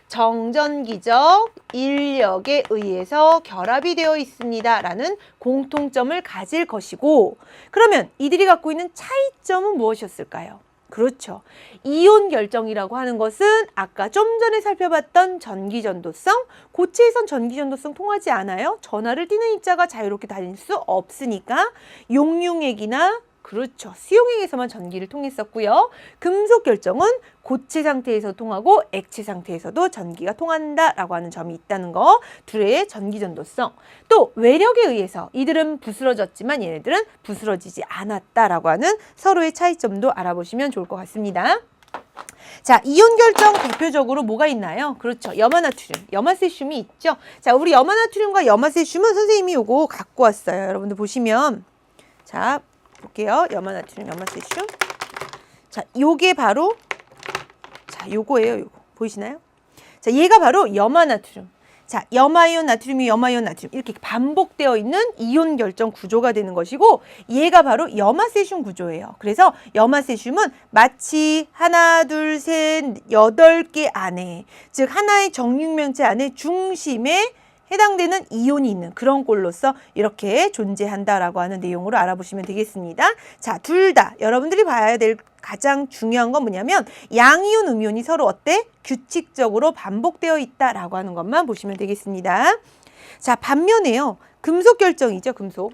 정전기적 인력에 의해서 결합이 되어 있습니다 라는 공통점을 가질 것이고, 그러면 이들이 갖고 있는 차이점은 무엇이었을까요? 그렇죠. 이온 결정이라고 하는 것은 아까 좀 전에 살펴봤던 전기전도성, 고체에선 전기전도성 통하지 않아요. 전하를 띠는 입자가 자유롭게 다닐 수 없으니까 용융액이나 그렇죠. 수용액에서만 전기를 통했었고요. 금속 결정은 고체 상태에서 통하고 액체 상태에서도 전기가 통한다라고 하는 점이 있다는 거. 둘의 전기 전도성. 또 외력에 의해서 이들은 부스러졌지만 얘네들은 부스러지지 않았다라고 하는 서로의 차이점도 알아보시면 좋을 것 같습니다. 자, 이온 결정 대표적으로 뭐가 있나요? 그렇죠. 염화나트륨, 염화세슘이 있죠. 자, 우리 염화나트륨과 염화세슘은 선생님이 요거 갖고 왔어요. 여러분들 보시면 자, 볼게요. 염화나트륨, 염화세슘. 자, 요게 바로 요거예요. 요거. 보이시나요? 자, 얘가 바로 염화나트륨. 자, 염화이온 나트륨이 염화이온 나트륨 이렇게 반복되어 있는 이온 결정 구조가 되는 것이고, 얘가 바로 염화세슘 구조예요. 그래서 염화세슘은 마치 하나, 둘, 셋, 8개 안에, 즉 하나의 정육면체 안에 중심에 해당되는 이온이 있는 그런 꼴로서 이렇게 존재한다라고 하는 내용으로 알아보시면 되겠습니다. 자, 둘 다 여러분들이 봐야 될 가장 중요한 건 뭐냐면 양이온, 음이온이 서로 어때? 규칙적으로 반복되어 있다라고 하는 것만 보시면 되겠습니다. 자, 반면에요. 금속 결정이죠, 금속.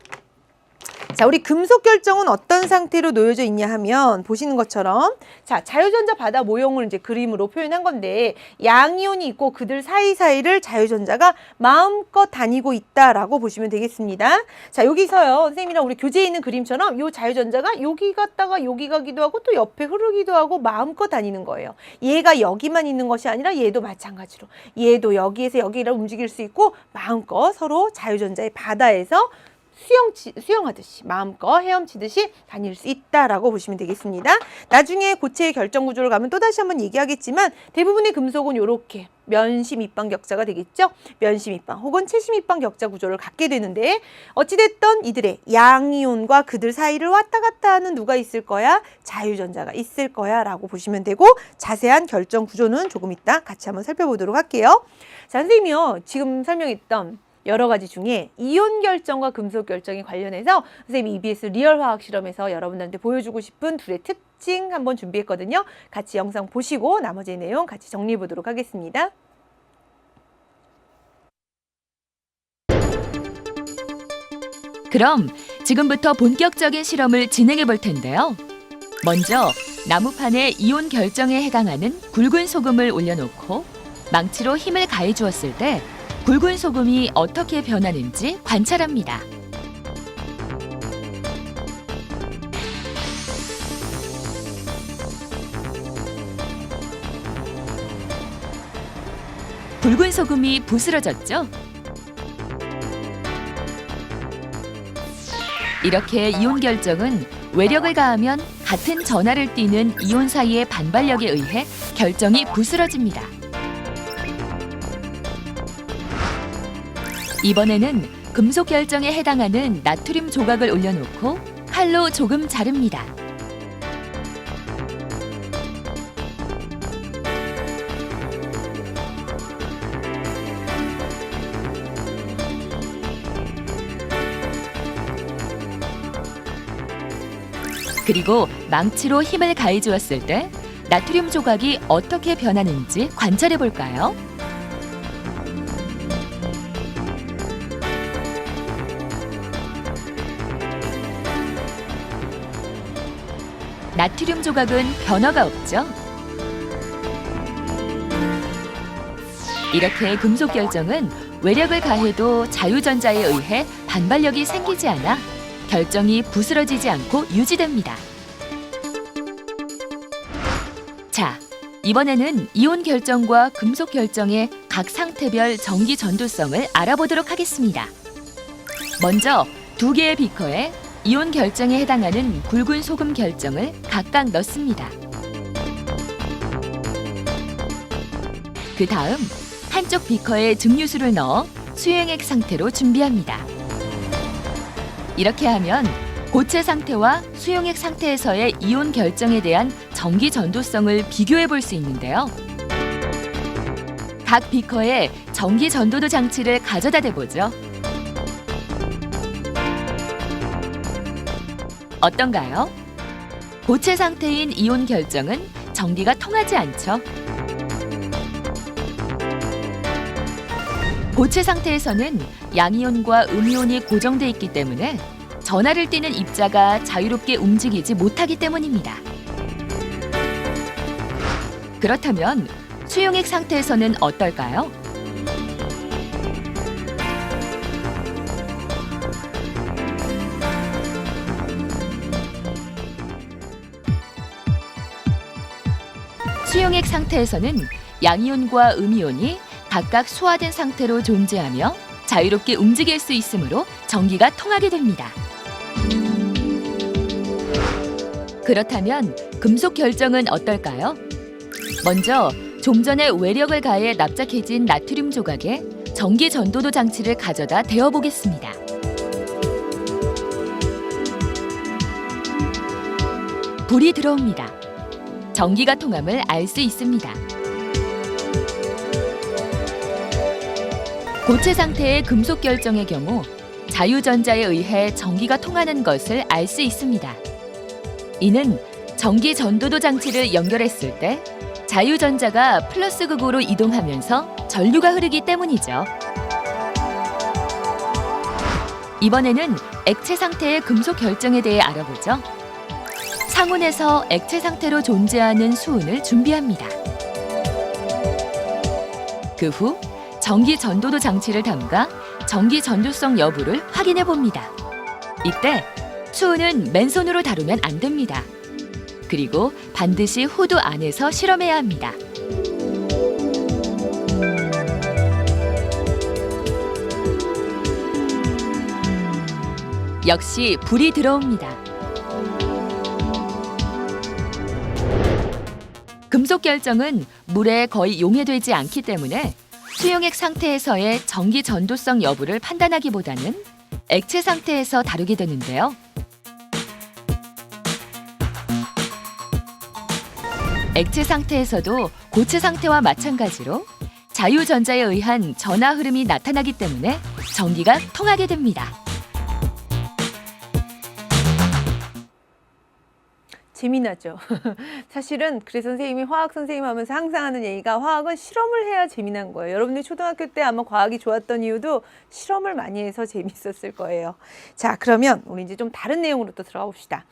자, 우리 금속 결정은 어떤 상태로 놓여져 있냐 하면 보시는 것처럼 자, 자유전자 바다 모형을 이제 그림으로 표현한 건데 양이온이 있고 그들 사이사이를 자유전자가 마음껏 다니고 있다라고 보시면 되겠습니다. 자, 여기서요. 선생님이랑 우리 교재에 있는 그림처럼 요 자유전자가 여기 갔다가 여기 가기도 하고 또 옆에 흐르기도 하고 마음껏 다니는 거예요. 얘가 여기만 있는 것이 아니라 얘도 마찬가지로 얘도 여기에서 여기를 움직일 수 있고 마음껏 서로 자유전자의 바다에서 수영하듯이 마음껏 헤엄치듯이 다닐 수 있다라고 보시면 되겠습니다. 나중에 고체의 결정 구조를 가면 또다시 한번 얘기하겠지만 대부분의 금속은 이렇게 면심 입방 격자가 되겠죠. 면심 입방 혹은 채심 입방 격자 구조를 갖게 되는데 어찌됐든 이들의 양이온과 그들 사이를 왔다 갔다 하는 누가 있을 거야? 자유전자가 있을 거야 라고 보시면 되고, 자세한 결정 구조는 조금 이따 같이 한번 살펴보도록 할게요. 자, 선생님이요. 지금 설명했던 여러 가지 중에 이온 결정과 금속 결정에 관련해서 선생님이 EBS 리얼 화학 실험에서 여러분들한테 보여주고 싶은 둘의 특징 한번 준비했거든요. 같이 영상 보시고 나머지 내용 같이 정리해 보도록 하겠습니다. 그럼 지금부터 본격적인 실험을 진행해 볼 텐데요. 먼저 나무판에 이온 결정에 해당하는 굵은 소금을 올려놓고 망치로 힘을 가해 주었을 때 굵은 소금이 어떻게 변하는지 관찰합니다. 굵은 소금이 부스러졌죠? 이렇게 이온 결정은 외력을 가하면 같은 전하를 띠는 이온 사이의 반발력에 의해 결정이 부스러집니다. 이번에는 금속 결정에 해당하는 나트륨 조각을 올려놓고 칼로 조금 자릅니다. 그리고 망치로 힘을 가해 주었을 때 나트륨 조각이 어떻게 변하는지 관찰해 볼까요? 나트륨 조각은 변화가 없죠? 이렇게 금속 결정은 외력을 가해도 자유전자에 의해 반발력이 생기지 않아 결정이 부스러지지 않고 유지됩니다. 자, 이번에는 이온 결정과 금속 결정의 각 상태별 전기 전도성을 알아보도록 하겠습니다. 먼저 2개의 비커에 이온 결정에 해당하는 굵은 소금 결정을 각각 넣습니다. 그 다음 한쪽 비커에 증류수를 넣어 수용액 상태로 준비합니다. 이렇게 하면 고체 상태와 수용액 상태에서의 이온 결정에 대한 전기 전도성을 비교해 볼 수 있는데요. 각 비커에 전기 전도도 장치를 가져다 대보죠. 어떤가요? 고체 상태인 이온 결정은 전기가 통하지 않죠. 고체 상태에서는 양이온과 음이온이 고정돼 있기 때문에 전하를 띠는 입자가 자유롭게 움직이지 못하기 때문입니다. 그렇다면 수용액 상태에서는 어떨까요? 수용액 상태에서는 양이온과 음이온이 각각 소화된 상태로 존재하며 자유롭게 움직일 수 있으므로 전기가 통하게 됩니다. 그렇다면 금속 결정은 어떨까요? 먼저 좀 전에 외력을 가해 납작해진 나트륨 조각에 전기 전도도 장치를 가져다 대어 보겠습니다. 불이 들어옵니다. 전기가 통함을 알 수 있습니다. 고체 상태의 금속 결정의 경우 자유전자에 의해 전기가 통하는 것을 알 수 있습니다. 이는 전기 전도도 장치를 연결했을 때 자유전자가 플러스 극으로 이동하면서 전류가 흐르기 때문이죠. 이번에는 액체 상태의 금속 결정에 대해 알아보죠. 상온에서 액체 상태로 존재하는 수은을 준비합니다. 그 후 전기 전도도 장치를 담가 전기 전도성 여부를 확인해 봅니다. 이때 수은은 맨손으로 다루면 안 됩니다. 그리고 반드시 후드 안에서 실험해야 합니다. 역시 불이 들어옵니다. 금속 결정은 물에 거의 용해되지 않기 때문에 수용액 상태에서의 전기 전도성 여부를 판단하기보다는 액체 상태에서 다루게 되는데요. 액체 상태에서도 고체 상태와 마찬가지로 자유전자에 의한 전하 흐름이 나타나기 때문에 전기가 통하게 됩니다. 재미나죠. 사실은 그래서 선생님이 화학 선생님 하면서 항상 하는 얘기가 화학은 실험을 해야 재미난 거예요. 여러분들 초등학교 때 아마 과학이 좋았던 이유도 실험을 많이 해서 재밌었을 거예요. 자, 그러면 우리 이제 좀 다른 내용으로 또 들어가 봅시다.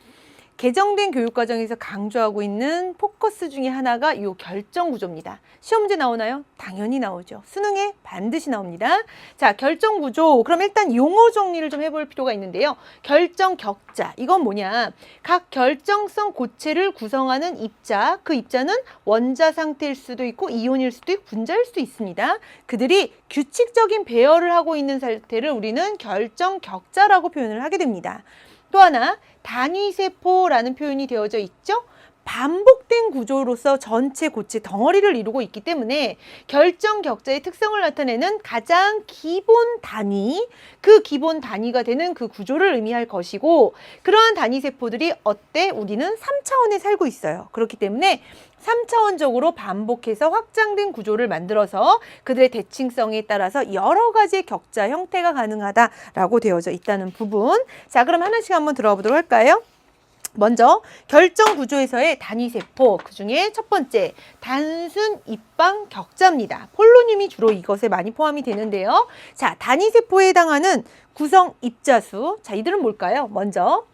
개정된 교육과정에서 강조하고 있는 포커스 중에 하나가 이 결정 구조입니다. 시험 문제 나오나요? 당연히 나오죠. 수능에 반드시 나옵니다. 자, 결정 구조. 그럼 일단 용어 정리를 좀 해볼 필요가 있는데요. 결정 격자. 이건 뭐냐? 각 결정성 고체를 구성하는 입자. 그 입자는 원자 상태일 수도 있고 이온일 수도 있고 분자일 수도 있습니다. 그들이 규칙적인 배열을 하고 있는 상태를 우리는 결정 격자라고 표현을 하게 됩니다. 또 하나 단위세포라는 표현이 되어져 있죠. 반복된 구조로서 전체 고체 덩어리를 이루고 있기 때문에 결정 격자의 특성을 나타내는 가장 기본 단위, 그 기본 단위가 되는 그 구조를 의미할 것이고, 그러한 단위세포들이 어때? 우리는 3차원에 살고 있어요. 그렇기 때문에 3차원적으로 반복해서 확장된 구조를 만들어서 그들의 대칭성에 따라서 여러 가지의 격자 형태가 가능하다라고 되어져 있다는 부분. 자, 그럼 하나씩 한번 들어가 보도록 할까요? 먼저 결정 구조에서의 단위세포, 그중에 첫 번째 단순 입방 격자입니다. 폴로늄이 주로 이것에 많이 포함이 되는데요. 자, 단위세포에 해당하는 구성 입자수. 자, 이들은 뭘까요? 먼저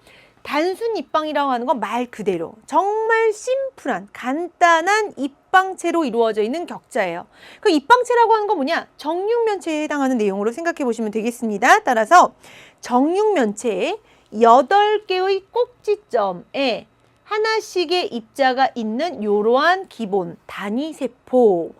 단순 입방이라고 하는 건 말 그대로 정말 심플한 간단한 입방체로 이루어져 있는 격자예요. 그 입방체라고 하는 건 뭐냐? 정육면체에 해당하는 내용으로 생각해 보시면 되겠습니다. 따라서 정육면체에 8개의 꼭지점에 하나씩의 입자가 있는 이러한 기본 단위세포.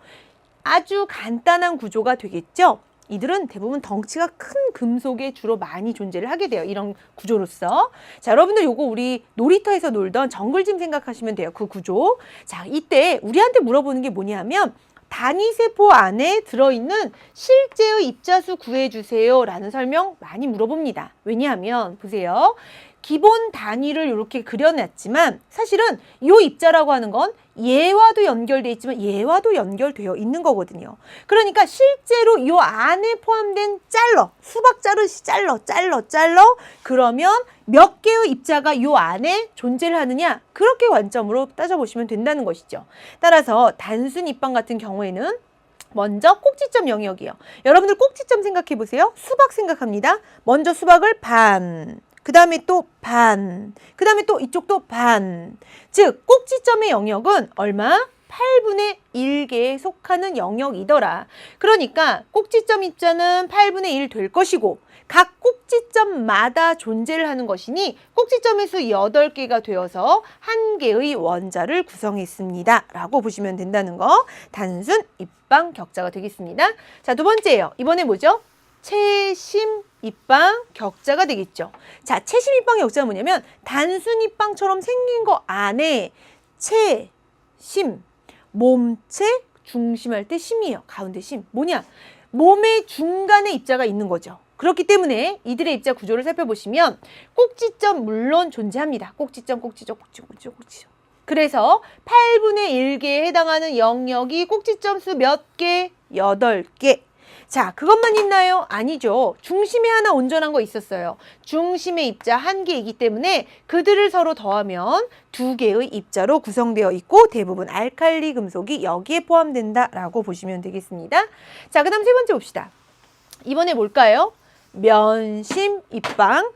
아주 간단한 구조가 되겠죠. 이들은 대부분 덩치가 큰 금속에 주로 많이 존재를 하게 돼요. 이런 구조로서. 자, 여러분들 요거 우리 놀이터에서 놀던 정글짐 생각하시면 돼요. 그 구조. 자, 이때 우리한테 물어보는 게 뭐냐면 단위세포 안에 들어있는 실제의 입자수 구해주세요 라는 설명 많이 물어봅니다. 왜냐하면 보세요. 기본 단위를 이렇게 그려놨지만 사실은 이 입자라고 하는 건 얘와도 연결되어 있지만 얘와도 연결되어 있는 거거든요. 그러니까 실제로 이 안에 포함된 수박 자르시 잘라 그러면 몇 개의 입자가 이 안에 존재를 하느냐 그렇게 관점으로 따져보시면 된다는 것이죠. 따라서 단순 입방 같은 경우에는 먼저 꼭지점 영역이요. 여러분들 꼭지점 생각해 보세요. 수박 생각합니다. 먼저 수박을 반, 그 다음에 또 반, 그 다음에 또 이쪽도 반. 즉 꼭지점의 영역은 얼마? 8분의 1개에 속하는 영역이더라. 그러니까 꼭지점 입자는 8분의 1 될 것이고 각 꼭지점마다 존재를 하는 것이니 꼭지점의 수 8개가 되어서 한 개의 원자를 구성했습니다. 라고 보시면 된다는 거. 단순 입방 격자가 되겠습니다. 자, 두 번째예요. 이번에 뭐죠? 채심 입방 격자가 되겠죠. 자, 채심 입방 격자가 뭐냐면 단순 입방처럼 생긴 거 안에 채심, 몸체 중심할 때 심이에요. 가운데 심. 뭐냐? 몸의 중간에 입자가 있는 거죠. 그렇기 때문에 이들의 입자 구조를 살펴보시면 꼭지점 물론 존재합니다. 꼭지점. 그래서 8분의 1개에 해당하는 영역이 꼭지점 수 몇 개? 8개. 자, 그것만 있나요? 아니죠. 중심에 하나 온전한 거 있었어요. 중심의 입자 1개이기 때문에 그들을 서로 더하면 2개의 입자로 구성되어 있고 대부분 알칼리 금속이 여기에 포함된다라고 보시면 되겠습니다. 자, 그 다음 세 번째 봅시다. 이번에 뭘까요? 면심 입방.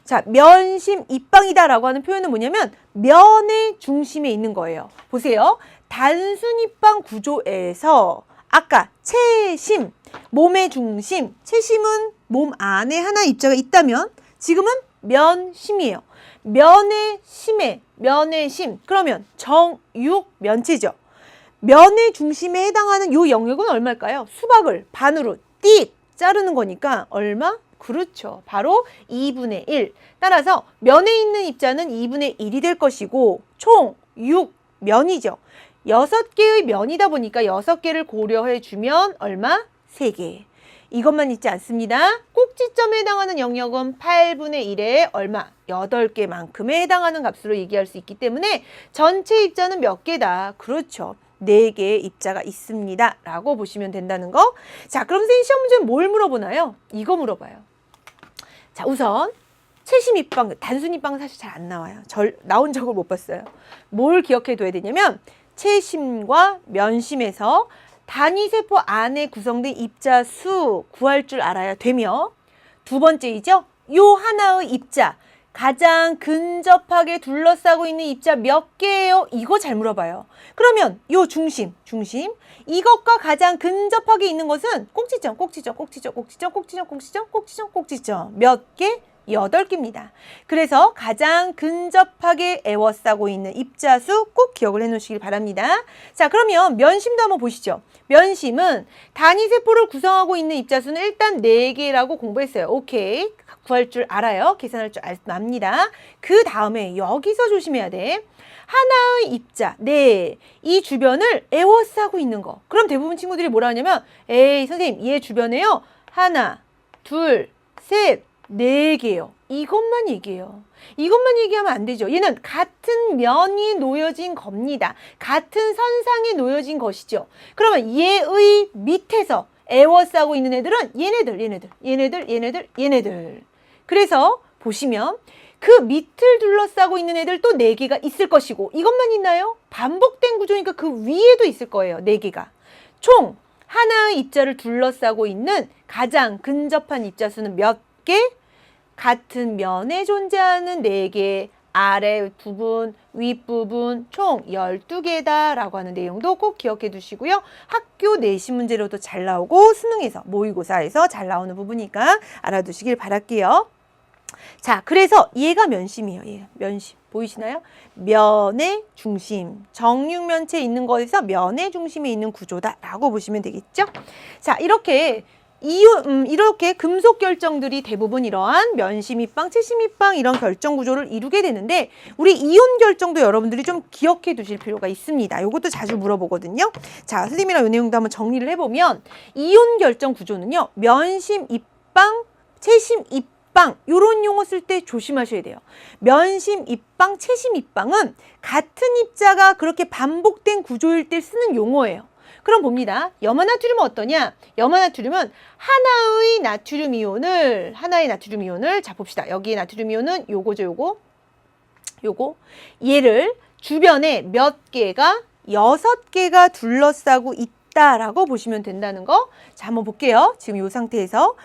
자, 면심 입방이다라고 하는 표현은 뭐냐면 면의 중심에 있는 거예요. 보세요. 단순 입방 구조에서 아까 채심, 몸의 중심, 채심은 몸 안에 하나 입자가 있다면 지금은 면심이에요. 면의 심. 그러면 정육면체죠. 면의 중심에 해당하는 이 영역은 얼마일까요? 수박을 반으로 띡 자르는 거니까 얼마? 그렇죠. 바로 2분의 1. 따라서 면에 있는 입자는 2분의 1이 될 것이고 총 6면이죠. 6개의 면이다 보니까 6개를 고려해 주면 얼마? 3개. 이것만 있지 않습니다. 꼭지점에 해당하는 영역은 8분의 1에 얼마? 8개만큼에 해당하는 값으로 얘기할 수 있기 때문에 전체 입자는 몇 개다? 그렇죠. 4개의 입자가 있습니다. 라고 보시면 된다는 거. 자, 그럼 선생님 시험 문제는 뭘 물어보나요? 이거 물어봐요. 자, 우선 채심 입방, 단순 입방은 사실 잘 안 나와요. 나온 적을 못 봤어요. 뭘 기억해 둬야 되냐면 채심과 면심에서 단위세포 안에 구성된 입자 수 구할 줄 알아야 되며 두 번째이죠. 요 하나의 입자, 가장 근접하게 둘러싸고 있는 입자 몇 개예요? 이거 잘 물어봐요. 그러면 요 중심 이것과 가장 근접하게 있는 것은 꼭지점 몇 개? 8개입니다. 그래서 가장 근접하게 에워싸고 있는 입자수 꼭 기억을 해놓으시길 바랍니다. 자, 그러면 면심도 한번 보시죠. 면심은 단위세포를 구성하고 있는 입자수는 일단 4개라고 공부했어요. 오케이. 구할 줄 알아요. 계산할 줄 압니다. 그 다음에 여기서 조심해야 돼. 하나의 입자, 이 주변을 에워싸고 있는 거. 그럼 대부분 친구들이 뭐라 하냐면 에이 선생님 얘 주변에요. 하나, 둘, 셋, 4개요. 이것만 얘기해요. 이것만 얘기하면 안 되죠. 얘는 같은 면이 놓여진 겁니다. 같은 선상에 놓여진 것이죠. 그러면 얘의 밑에서 에워싸고 있는 애들은 얘네들. 그래서 보시면 그 밑을 둘러싸고 있는 애들 또 4개가 있을 것이고 이것만 있나요? 반복된 구조니까 그 위에도 있을 거예요. 4개가. 총 하나의 입자를 둘러싸고 있는 가장 근접한 입자수는 몇 개? 같은 면에 존재하는 4개, 아래 부분, 윗부분 총 12개다라고 하는 내용도 꼭 기억해 두시고요. 학교 내신 문제로도 잘 나오고 수능에서 모의고사에서 잘 나오는 부분이니까 알아두시길 바랄게요. 자, 그래서 얘가 면심이에요. 얘 면심. 보이시나요? 면의 중심. 정육면체에 있는 거에서 면의 중심에 있는 구조다라고 보시면 되겠죠? 자, 이렇게 이렇게 금속 결정들이 대부분 이러한 면심 입방, 채심 입방 이런 결정 구조를 이루게 되는데 우리 이온 결정도 여러분들이 좀 기억해 두실 필요가 있습니다. 이것도 자주 물어보거든요. 자, 선생님이랑 이 내용도 한번 정리를 해보면 이온 결정 구조는요. 면심 입방, 채심 입방 이런 용어 쓸 때 조심하셔야 돼요. 면심 입방, 채심 입방은 같은 입자가 그렇게 반복된 구조일 때 쓰는 용어예요. 그럼 봅니다. 염화나트륨은 어떠냐? 염화나트륨은 하나의 나트륨 이온을 자 봅시다. 여기에 나트륨 이온은 요거죠, 요거. 얘를 주변에 몇 개가 6개가 둘러싸고 있다라고 보시면 된다는 거. 자, 한번 볼게요. 지금 요 상태에서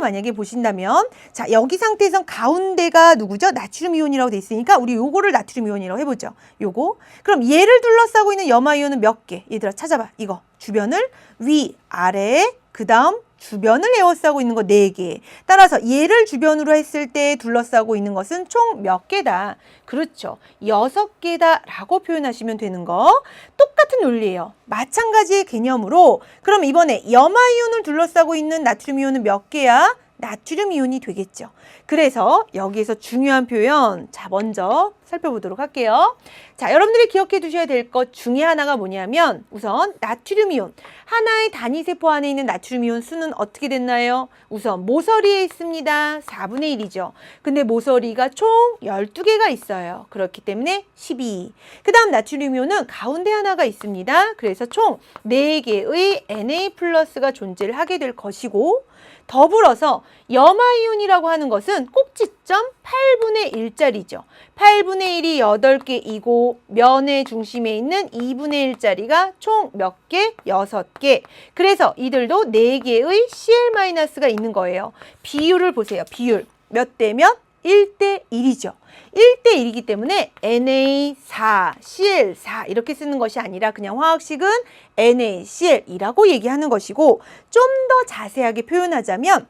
만약에 보신다면 자, 여기 상태에선 가운데가 누구죠? 나트륨 이온이라고 돼 있으니까 우리 요거를 나트륨 이온이라고 해보죠. 요거. 그럼 얘를 둘러싸고 있는 염화 이온은 몇 개? 얘들아 찾아봐. 이거 주변을 위, 아래, 그 다음 주변을 에워싸고 있는 거 4개. 따라서 얘를 주변으로 했을 때 둘러싸고 있는 것은 총 몇 개다? 그렇죠. 6개다 라고 표현하시면 되는 거. 똑같은 논리예요. 마찬가지의 개념으로 그럼 이번에 염화이온을 둘러싸고 있는 나트륨 이온은 몇 개야? 나트륨 이온이 되겠죠. 그래서 여기에서 중요한 표현, 자 먼저 살펴보도록 할게요. 자, 여러분들이 기억해 두셔야 될 것 중에 하나가 뭐냐면 우선 나트륨 이온, 하나의 단위세포 안에 있는 나트륨 이온 수는 어떻게 됐나요? 우선 모서리에 있습니다. 4분의 1이죠. 근데 모서리가 총 12개가 있어요. 그렇기 때문에 12. 그 다음 나트륨 이온은 가운데 하나가 있습니다. 그래서 총 4개의 Na+가 존재를 하게 될 것이고 더불어서 염화이온이라고 하는 것은 꼭지점 8분의 1짜리죠. 8분의 1이 8개이고 면의 중심에 있는 2분의 1짜리가 총 몇 개? 6개. 그래서 이들도 4개의 Cl-가 있는 거예요. 비율을 보세요. 비율. 몇 대 몇? 1대 1이죠. 1대 1이기 때문에 Na4, Cl4 이렇게 쓰는 것이 아니라 그냥 화학식은 NaCl이라고 얘기하는 것이고 좀 더 자세하게 표현하자면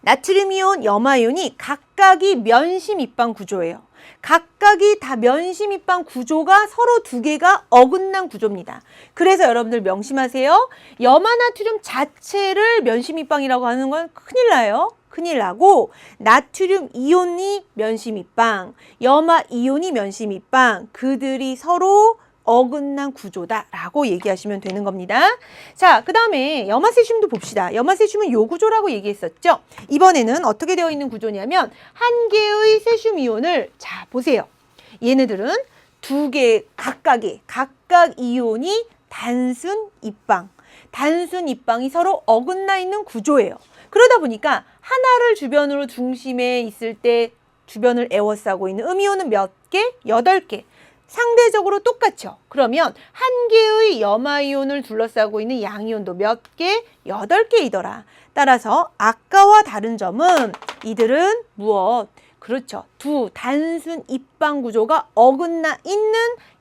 나트륨 이온, 염화 이온이 각각이 면심 입방 구조예요. 각각이 다 면심 입방 구조가 서로 2개가 어긋난 구조입니다. 그래서 여러분들 명심하세요. 염화나트륨 자체를 면심 입방이라고 하는 건 큰일 나요. 큰일 나고 나트륨 이온이 면심 입방, 염화 이온이 면심 입방, 그들이 서로 어긋난 구조다라고 얘기하시면 되는 겁니다. 자, 그 다음에 염화세슘도 봅시다. 염화세슘은 요 구조라고 얘기했었죠. 이번에는 어떻게 되어 있는 구조냐면 한 개의 세슘 이온을 자 보세요. 얘네들은 2개 각각 이온이 단순 입방이 서로 어긋나 있는 구조예요. 그러다 보니까 하나를 주변으로 중심에 있을 때 주변을 에워싸고 있는 음이온은 몇 개? 8개. 상대적으로 똑같죠. 그러면 한 개의 염화이온을 둘러싸고 있는 양이온도 몇 개? 8개이더라. 따라서 아까와 다른 점은 이들은 무엇? 그렇죠. 두 단순 입방 구조가 어긋나 있는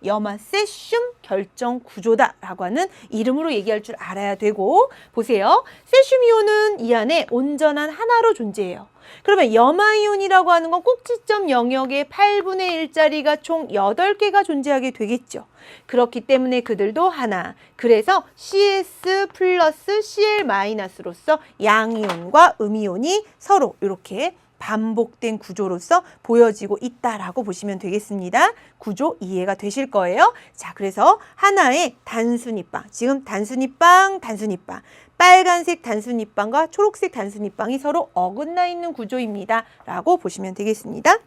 염화세슘 결정 구조다라고 하는 이름으로 얘기할 줄 알아야 되고 보세요. 세슘 이온은 이 안에 온전한 하나로 존재해요. 그러면 염화이온이라고 하는 건 꼭지점 영역에 8분의 1짜리가 총 8개가 존재하게 되겠죠. 그렇기 때문에 그들도 하나. 그래서 CS 플러스 CL 마이너스로서 양이온과 음이온이 서로 이렇게 반복된 구조로서 보여지고 있다라고 보시면 되겠습니다. 구조 이해가 되실 거예요. 자, 그래서 하나의 단순입방, 지금 단순입방, 빨간색 단순입방과 초록색 단순입방이 서로 어긋나 있는 구조입니다. 라고 보시면 되겠습니다.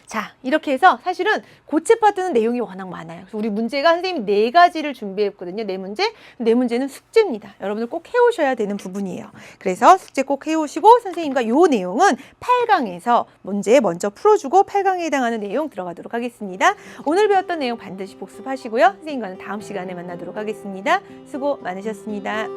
자, 이렇게 해서 사실은 고체 파트는 내용이 워낙 많아요. 그래서 우리 문제가 선생님이 4가지를 준비했거든요. 4문제. 4문제는 숙제입니다. 여러분들 꼭 해오셔야 되는 부분이에요. 그래서 숙제 꼭 해오시고 선생님과 요 내용은 8강에서 문제 먼저 풀어주고 8강에 해당하는 내용 들어가도록 하겠습니다. 오늘 배웠던 내용 반드시 복습하시고요. 선생님과는 다음 시간에 만나도록 하겠습니다. 수고 많으셨습니다.